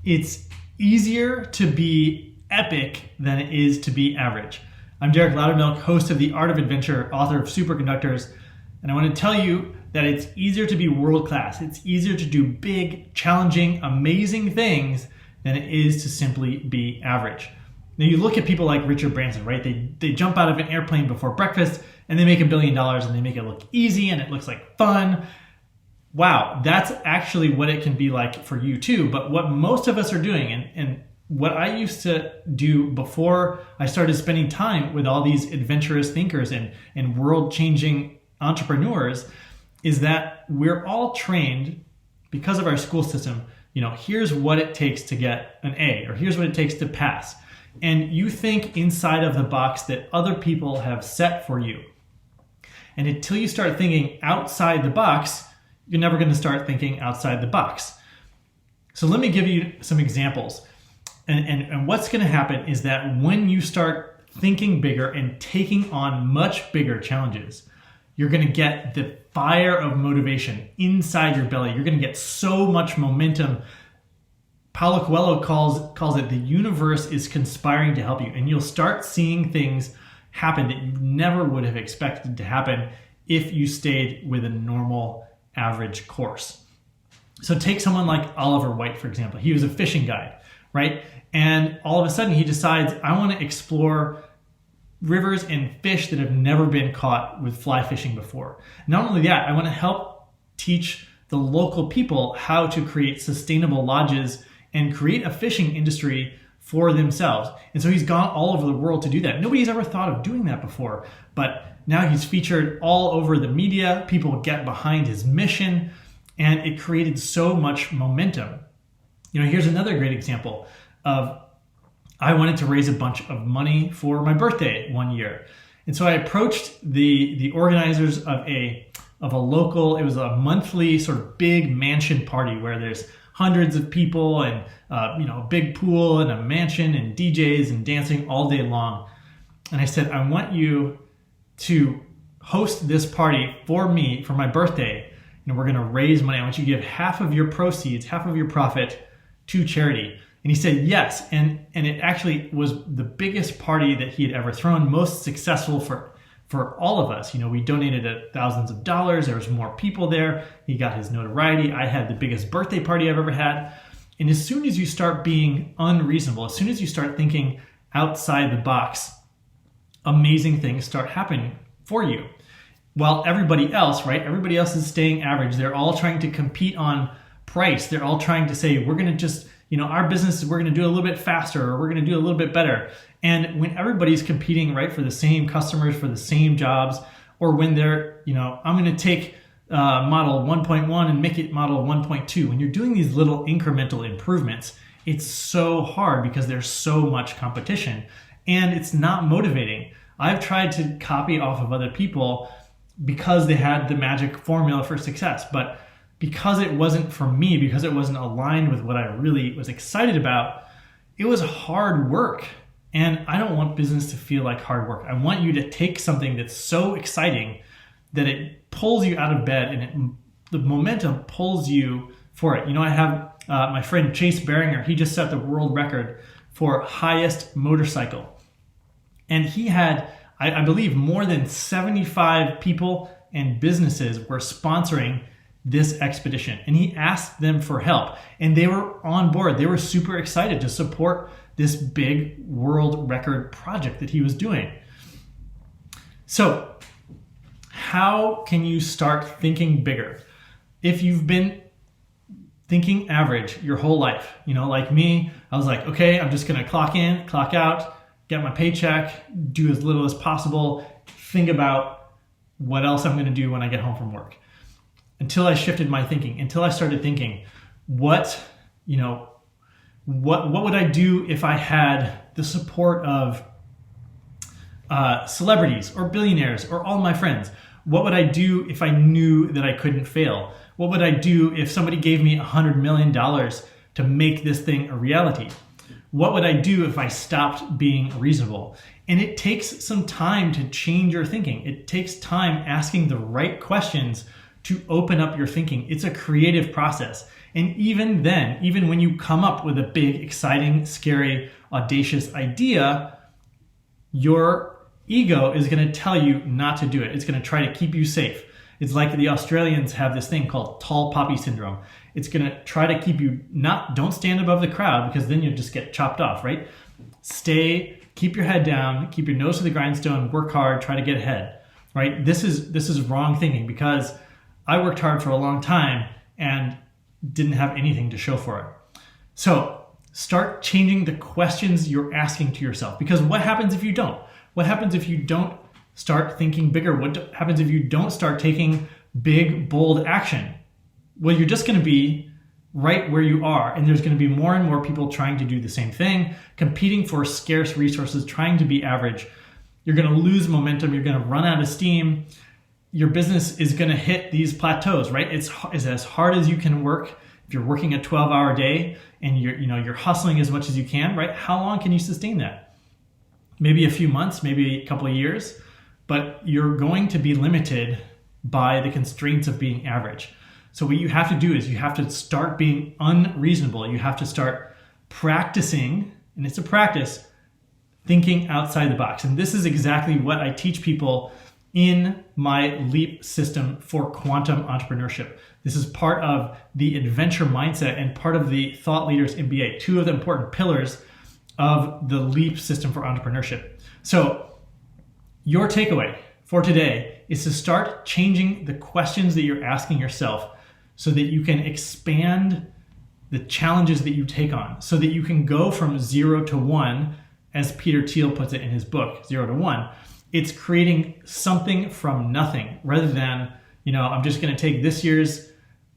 It's easier to be epic than it is to be average. I'm Derek Loudermilk, host of The Art of Adventure, author of Superconductors, and I want to tell you that it's easier to be world-class. It's easier to do big, challenging, amazing things than it is to simply be average. Now you look at people like Richard Branson, right? They jump out of an airplane before breakfast and they make $1 billion and they make it look easy and it looks like fun. Wow, that's actually what it can be like for you too. But what most of us are doing, and what I used to do before I started spending time with all these adventurous thinkers and world-changing entrepreneurs, is that we're all trained because of our school system. Here's what it takes to get an A, or here's what it takes to pass. And you think inside of the box that other people have set for you. And until you start thinking outside the box, you're never going to start thinking outside the box. So let me give you some examples. And what's going to happen is that when you start thinking bigger and taking on much bigger challenges, you're going to get the fire of motivation inside your belly. You're going to get so much momentum. Paulo Coelho calls it the universe is conspiring to help you. And you'll start seeing things happen that you never would have expected to happen if you stayed with a normal average course. So take someone like Oliver White, for example. He was a fishing guide, right? And all of a sudden he decides, I want to explore rivers and fish that have never been caught with fly fishing before. Not only that, I want to help teach the local people how to create sustainable lodges and create a fishing industry for themselves. And so he's gone all over the world to do that. Nobody's ever thought of doing that before, but now he's featured all over the media. People get behind his mission, and it created so much momentum. Here's another great example of, I wanted to raise a bunch of money for my birthday one year. And so I approached the organizers of a local, it was a monthly sort of big mansion party where there's hundreds of people and a big pool and a mansion and DJs and dancing all day long. And I said, I want you to host this party for me for my birthday. We're going to raise money. I want you to give half of your proceeds, half of your profit to charity. And he said yes. And it actually was the biggest party that he had ever thrown, most successful for all of us. We donated thousands of dollars. There was more people there. He got his notoriety. I had the biggest birthday party I've ever had. And as soon as you start being unreasonable, as soon as you start thinking outside the box, amazing things start happening for you. While everybody else, right? Everybody else is staying average. They're all trying to compete on price. They're all trying to say, we're going to just, our business, we're going to do a little bit faster, or we're going to do a little bit better. And when everybody's competing, right, for the same customers, for the same jobs, or when they're, I'm going to take model 1.1 and make it model 1.2. When you're doing these little incremental improvements, it's so hard because there's so much competition and it's not motivating. I've tried to copy off of other people because they had the magic formula for success, but because it wasn't for me, because it wasn't aligned with what I really was excited about, it was hard work. And I don't want business to feel like hard work. I want you to take something that's so exciting that it pulls you out of bed and the momentum pulls you for it. I have my friend Chase Beringer. He just set the world record for highest motorcycle. And he had, I believe, more than 75 people and businesses were sponsoring this expedition. And he asked them for help. And they were on board. They were super excited to support this big world record project that he was doing. So how can you start thinking bigger? If you've been thinking average your whole life, like me, I was like, okay, I'm just going to clock in, clock out, get my paycheck, do as little as possible, think about what else I'm going to do when I get home from work. Until I shifted my thinking, until I started thinking, what would I do if I had the support of celebrities or billionaires or all my friends? What would I do if I knew that I couldn't fail? What would I do if somebody gave me $100 million to make this thing a reality? What would I do if I stopped being reasonable? And it takes some time to change your thinking. It takes time asking the right questions to open up your thinking. It's a creative process. And even then, even when you come up with a big, exciting, scary, audacious idea, your ego is going to tell you not to do it. It's going to try to keep you safe. It's like the Australians have this thing called tall poppy syndrome. It's going to try to keep you don't stand above the crowd, because then you'll just get chopped off, right? Keep your head down, keep your nose to the grindstone, work hard, try to get ahead, right? This is wrong thinking, because I worked hard for a long time and didn't have anything to show for it. So start changing the questions you're asking to yourself, because what happens if you don't? What happens if you don't start thinking bigger? What happens if you don't start taking big, bold action? Well, you're just going to be right where you are, and there's going to be more and more people trying to do the same thing, competing for scarce resources, trying to be average. You're going to lose momentum. You're going to run out of steam. Your business is going to hit th's plateaus, right? It's as hard as you can work. If you're working a 12-hour day and you're hustling as much as you can, right? How long can you sustain that? Maybe a few months, maybe a couple of years, but you're going to be limited by the constraints of being average. So what you have to do is you have to start being unreasonable. You have to start practicing, and it's a practice, thinking outside the box. And this is exactly what I teach people in my LEAP system for quantum entrepreneurship. This is part of the adventure mindset and part of the Thought Leaders MBA, two of the important pillars of the LEAP system for entrepreneurship. So your takeaway for today is to start changing the questions that you're asking yourself so that you can expand the challenges that you take on, so that you can go from 0 to 1, as Peter Thiel puts it in his book, 0 to 1. It's creating something from nothing, rather than, I'm just going to take this year's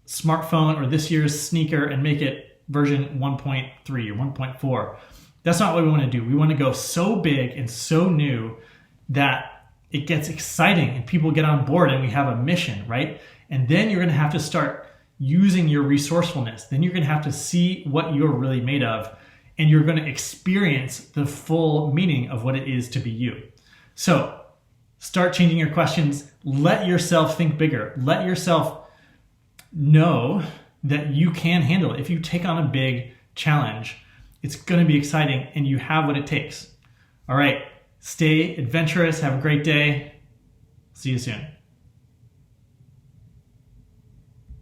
smartphone or this year's sneaker and make it version 1.3 or 1.4. That's not what we want to do. We want to go so big and so new that it gets exciting and people get on board and we have a mission, right? And then you're going to have to start using your resourcefulness. Then you're going to have to see what you're really made of, and you're going to experience the full meaning of what it is to be you. So start changing your questions. Let yourself think bigger. Let yourself know that you can handle it. If you take on a big challenge, it's going to be exciting and you have what it takes. All right, stay adventurous. Have a great day. See you soon.